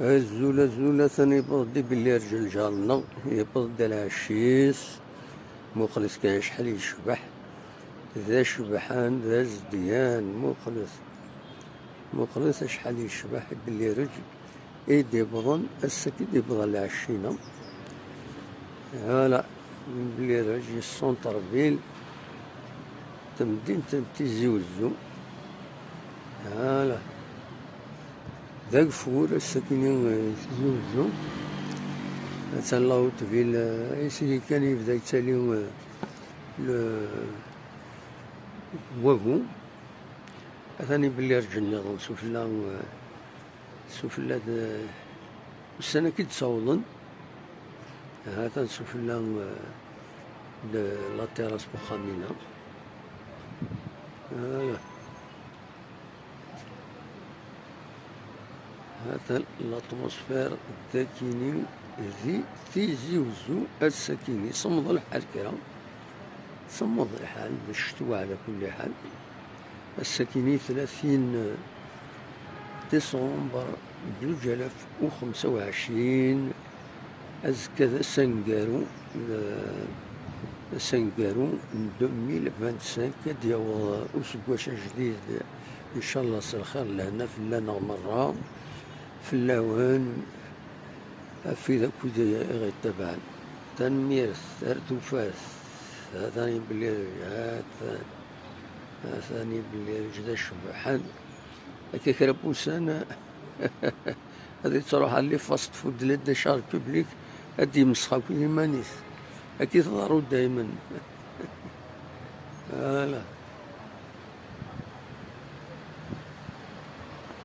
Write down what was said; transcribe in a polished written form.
الزولة ثاني يبغض بلي رجل جارنا يبغض العشيس مخلص كان شحال يشبح ذا شبحان ذا زديان مخلص شحال يشبح بلي رجل ايدي بضن السكيد يبغى العشينا هلا بلي رجل السونتر فيل تمدين تمتيزي وزو هلا ذاك فور السكينين تزوزو تهلاو تفيل يسيدي كان يبدا يتساليو وابو أثاني بلي رجلنا سفلا السنة كي تصوضن هذا سفلا لا تيراس بخامينا هذا الاتموسفير الذاكيني تيزي وزو السكيني صمد الحال كرا صمد الحال بالشتوى على كل حال السكيني 30 ديسمبر 2025 أزكى سنقارو 2025 ديال أسبوع جديد إن شاء الله الخير لهنا في لنا مرة في اللوان في ذاك غير تبعا تنمير ثرتوفاس ثاني بلي ثاني بلي جدا شبحان هكا كرابوسان هذه تروح اللي فاست فود لدى شار بوبليك هادي مسخا كل مانيس هكي تظهروا دايما.